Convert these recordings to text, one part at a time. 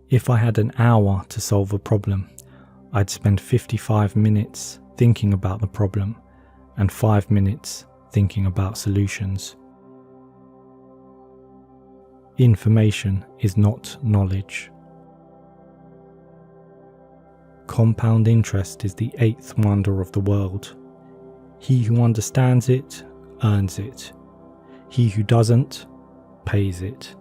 If I had an hour to solve a problem, I'd spend 55 minutes thinking about the problem and 5 minutes thinking about solutions. Information is not knowledge. Compound interest is the 8th wonder of the world. He who understands it, earns it. He who doesn't, pays it.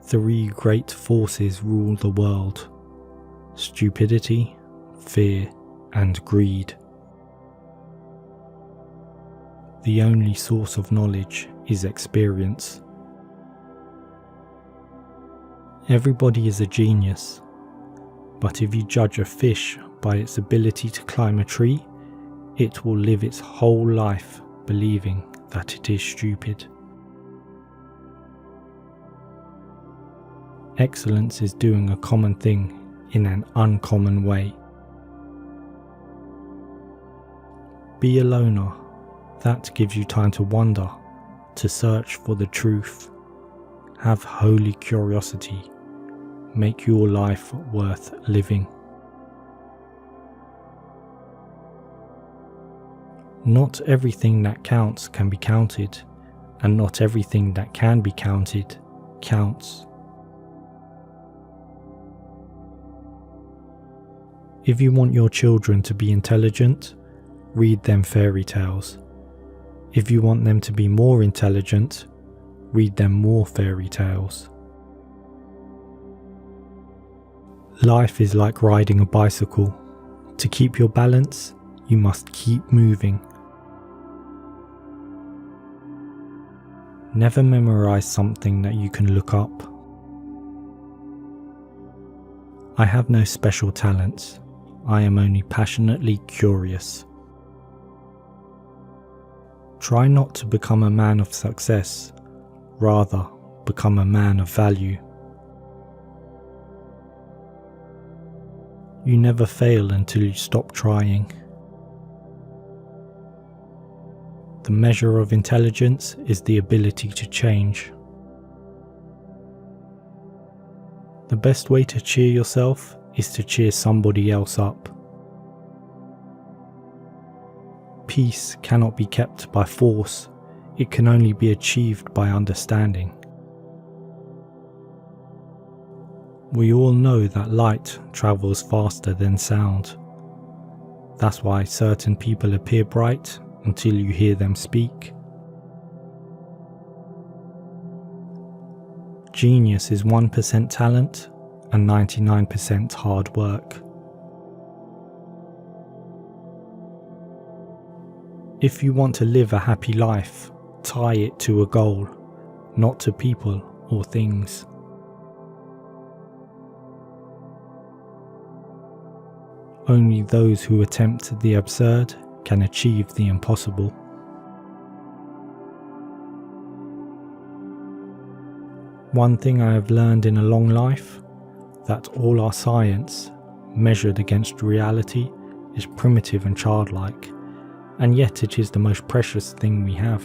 Three great forces rule the world: stupidity, fear, and greed. The only source of knowledge is experience. Everybody is a genius, but if you judge a fish by its ability to climb a tree, it will live its whole life believing that it is stupid. Excellence is doing a common thing in an uncommon way. Be a loner. That gives you time to wonder, to search for the truth. Have holy curiosity. Make your life worth living. Not everything that counts can be counted, and not everything that can be counted counts. If you want your children to be intelligent, read them fairy tales. If you want them to be more intelligent, read them more fairy tales. Life is like riding a bicycle. To keep your balance, you must keep moving. Never memorize something that you can look up. I have no special talents. I am only passionately curious. Try not to become a man of success, rather become a man of value. You never fail until you stop trying. The measure of intelligence is the ability to change. The best way to cheer yourself is to cheer somebody else up. Peace cannot be kept by force, it can only be achieved by understanding. We all know that light travels faster than sound. That's why certain people appear bright until you hear them speak. Genius is 1% talent and 99% hard work. If you want to live a happy life, tie it to a goal, not to people or things. Only those who attempt the absurd can achieve the impossible. One thing I have learned in a long life, that all our science, measured against reality, is primitive and childlike, and yet it is the most precious thing we have.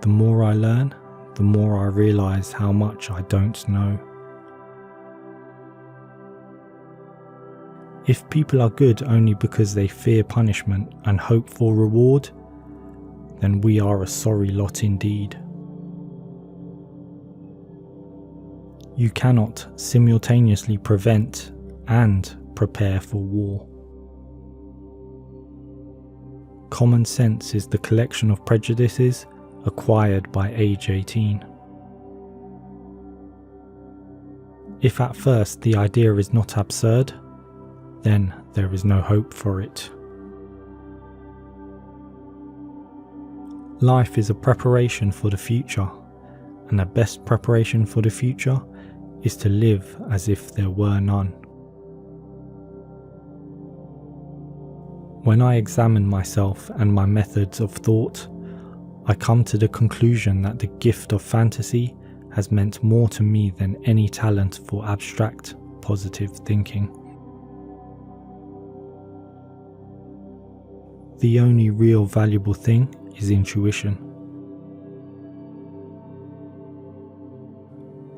The more I learn, the more I realize how much I don't know. If people are good only because they fear punishment and hope for reward, then we are a sorry lot indeed. You cannot simultaneously prevent and prepare for war. Common sense is the collection of prejudices acquired by age 18. If at first the idea is not absurd, then there is no hope for it. Life is a preparation for the future, and the best preparation for the future is to live as if there were none. When I examine myself and my methods of thought, I come to the conclusion that the gift of fantasy has meant more to me than any talent for abstract, positive thinking. The only real valuable thing is intuition.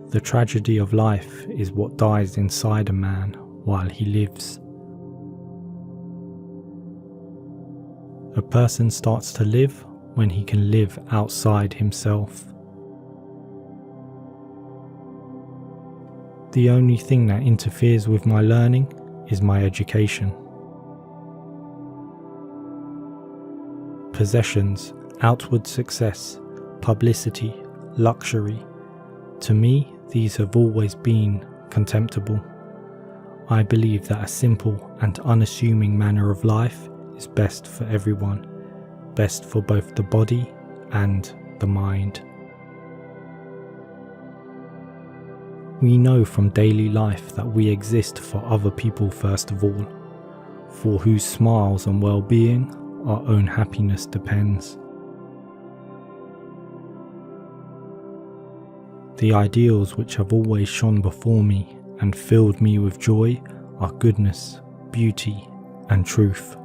The tragedy of life is what dies inside a man while he lives. A person starts to live when he can live outside himself. The only thing that interferes with my learning is my education. Possessions, outward success, publicity, luxury. To me, these have always been contemptible. I believe that a simple and unassuming manner of life is best for everyone, best for both the body and the mind. We know from daily life that we exist for other people first of all, for whose smiles and well-being our own happiness depends. The ideals which have always shone before me and filled me with joy are goodness, beauty, and truth.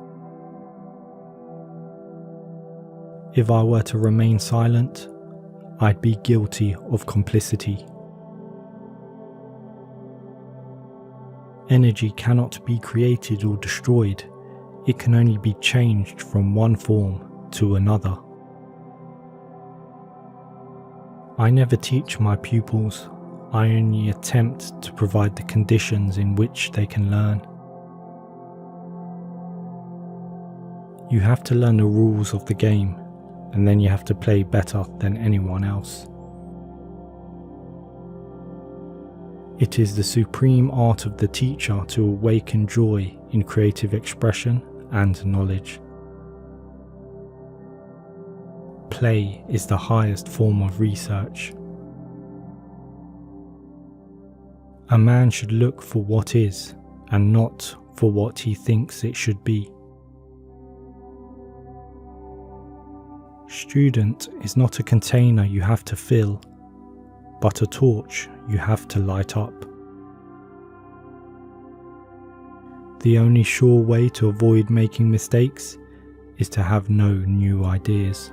If I were to remain silent, I'd be guilty of complicity. Energy cannot be created or destroyed, it can only be changed from one form to another. I never teach my pupils, I only attempt to provide the conditions in which they can learn. You have to learn the rules of the game, and then you have to play better than anyone else. It is the supreme art of the teacher to awaken joy in creative expression and knowledge. Play is the highest form of research. A man should look for what is, and not for what he thinks it should be. Student is not a container you have to fill, but a torch you have to light up. The only sure way to avoid making mistakes is to have no new ideas.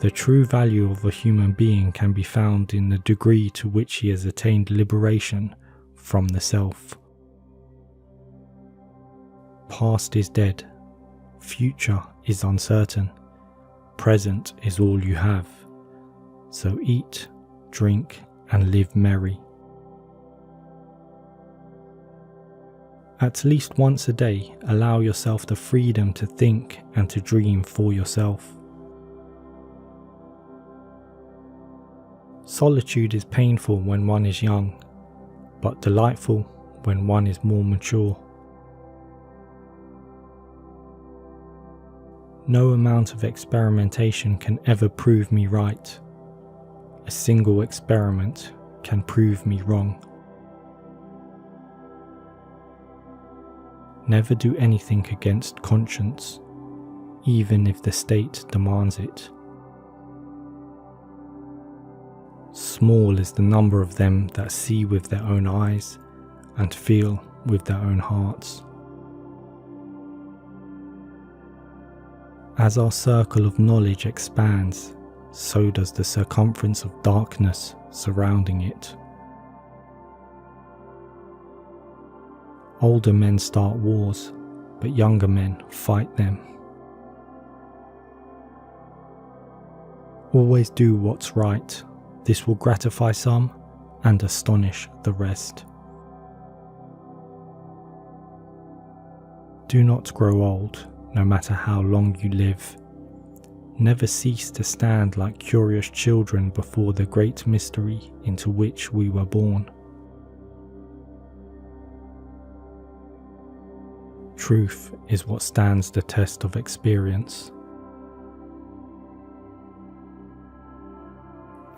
The true value of a human being can be found in the degree to which he has attained liberation from the self. Past is dead, future is uncertain, present is all you have. So eat, drink, and live merry. At least once a day, allow yourself the freedom to think and to dream for yourself. Solitude is painful when one is young, but delightful when one is more mature. No amount of experimentation can ever prove me right. A single experiment can prove me wrong. Never do anything against conscience, even if the state demands it. Small is the number of them that see with their own eyes and feel with their own hearts. As our circle of knowledge expands, so does the circumference of darkness surrounding it. Older men start wars, but younger men fight them. Always do what's right. This will gratify some and astonish the rest. Do not grow old, no matter how long you live. Never cease to stand like curious children before the great mystery into which we were born. Truth is what stands the test of experience.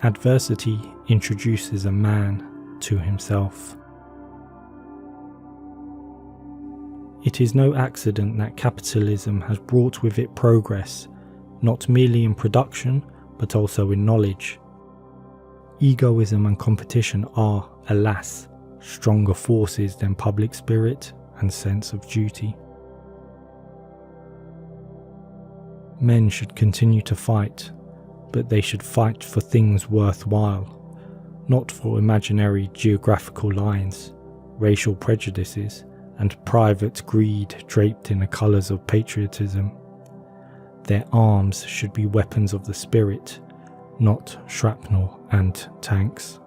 Adversity introduces a man to himself. It is no accident that capitalism has brought with it progress, not merely in production, but also in knowledge. Egoism and competition are, alas, stronger forces than public spirit and sense of duty. Men should continue to fight, but they should fight for things worthwhile, not for imaginary geographical lines, racial prejudices, and private greed draped in the colours of patriotism. Their arms should be weapons of the spirit, not shrapnel and tanks.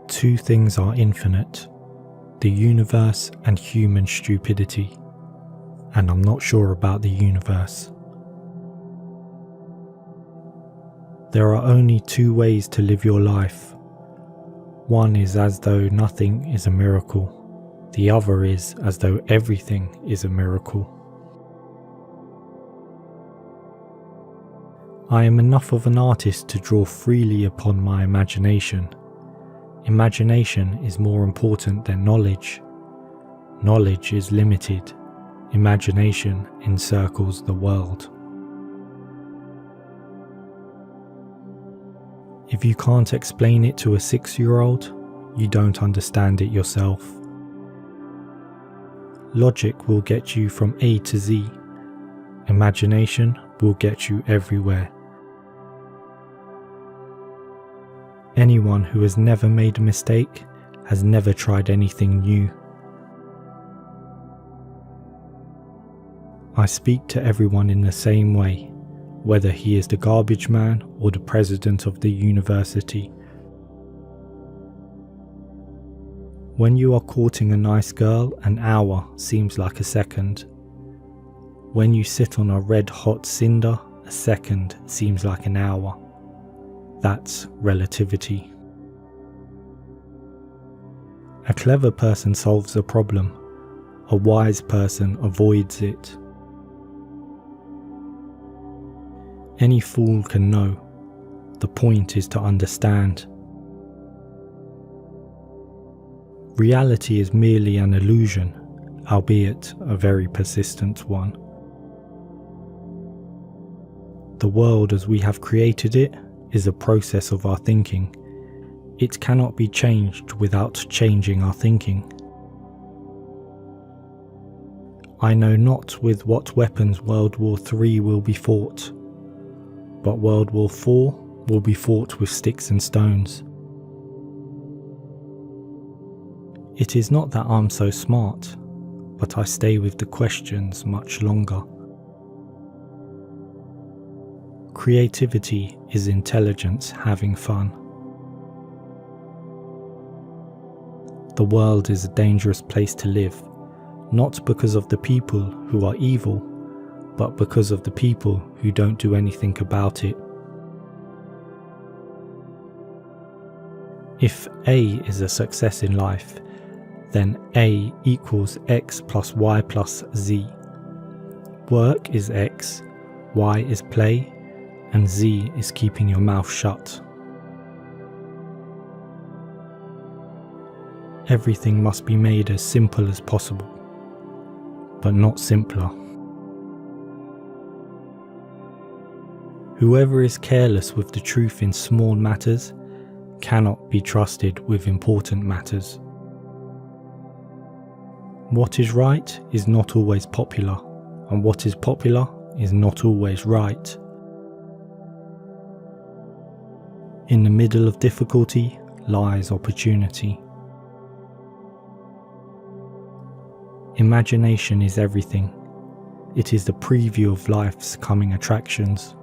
Two things are infinite: the universe and human stupidity. And I'm not sure about the universe. There are only two ways to live your life. One is as though nothing is a miracle. The other is as though everything is a miracle. I am enough of an artist to draw freely upon my imagination. Imagination is more important than knowledge. Knowledge is limited. Imagination encircles the world. If you can't explain it to a 6-year-old, you don't understand it yourself. Logic will get you from A to Z. Imagination will get you everywhere. Anyone who has never made a mistake has never tried anything new. I speak to everyone in the same way, whether he is the garbage man or the president of the university. When you are courting a nice girl, an hour seems like a second. When you sit on a red-hot cinder, a second seems like an hour. That's relativity. A clever person solves a problem. A wise person avoids it. Any fool can know. The point is to understand. Reality is merely an illusion, albeit a very persistent one. The world as we have created it is a process of our thinking. It cannot be changed without changing our thinking. I know not with what weapons World War III will be fought, but World War IV will be fought with sticks and stones. It is not that I'm so smart, but I stay with the questions much longer. Creativity is intelligence having fun. The world is a dangerous place to live, not because of the people who are evil, but because of the people who don't do anything about it. If A is a success in life, then A equals X plus Y plus Z. Work is X, Y is play, and Z is keeping your mouth shut. Everything must be made as simple as possible, but not simpler. Whoever is careless with the truth in small matters cannot be trusted with important matters. What is right is not always popular, and what is popular is not always right. In the middle of difficulty lies opportunity. Imagination is everything. It is the preview of life's coming attractions.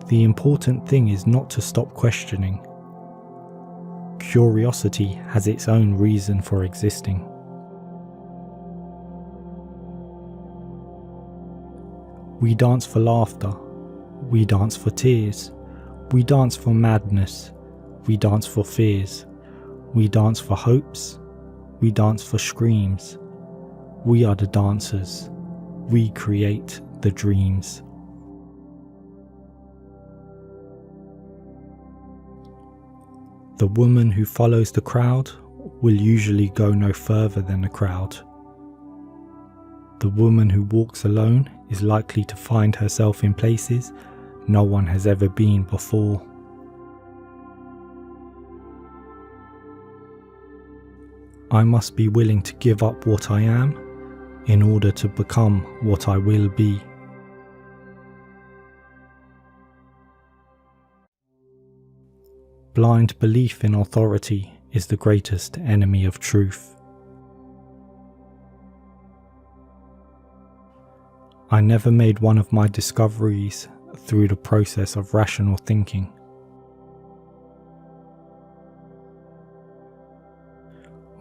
The important thing is not to stop questioning. Curiosity has its own reason for existing. We dance for laughter, we dance for tears, we dance for madness, we dance for fears, we dance for hopes, we dance for screams. We are the dancers, we create the dreams. The woman who follows the crowd will usually go no further than the crowd. The woman who walks alone is likely to find herself in places no one has ever been before. I must be willing to give up what I am in order to become what I will be. Blind belief in authority is the greatest enemy of truth. I never made one of my discoveries through the process of rational thinking.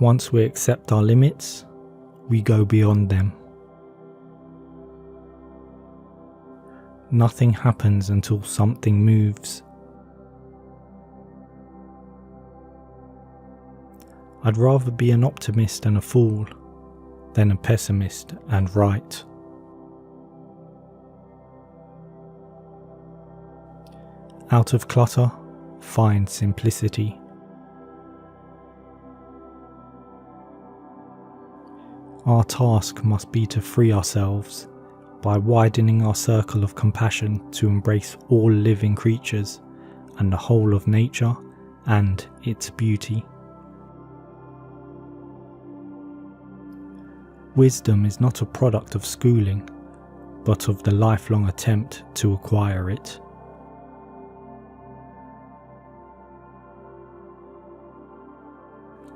Once we accept our limits, we go beyond them. Nothing happens until something moves. I'd rather be an optimist and a fool than a pessimist and right. Out of clutter, find simplicity. Our task must be to free ourselves by widening our circle of compassion to embrace all living creatures and the whole of nature and its beauty. Wisdom is not a product of schooling, but of the lifelong attempt to acquire it.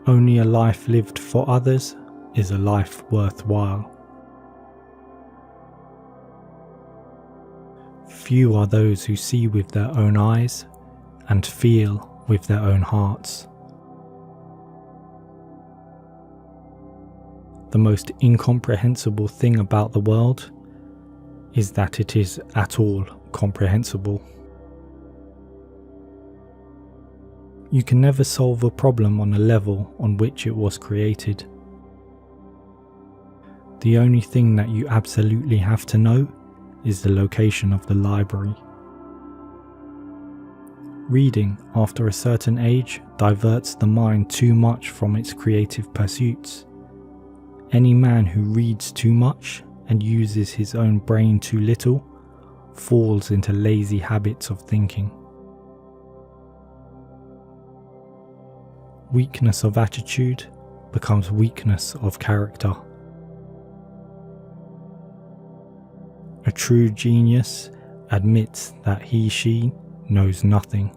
Only a life lived for others is a life worthwhile. Few are those who see with their own eyes and feel with their own hearts. The most incomprehensible thing about the world is that it is at all comprehensible. You can never solve a problem on a level on which it was created. The only thing that you absolutely have to know is the location of the library. Reading after a certain age diverts the mind too much from its creative pursuits. Any man who reads too much and uses his own brain too little falls into lazy habits of thinking. Weakness of attitude becomes weakness of character. A true genius admits that he/she knows nothing.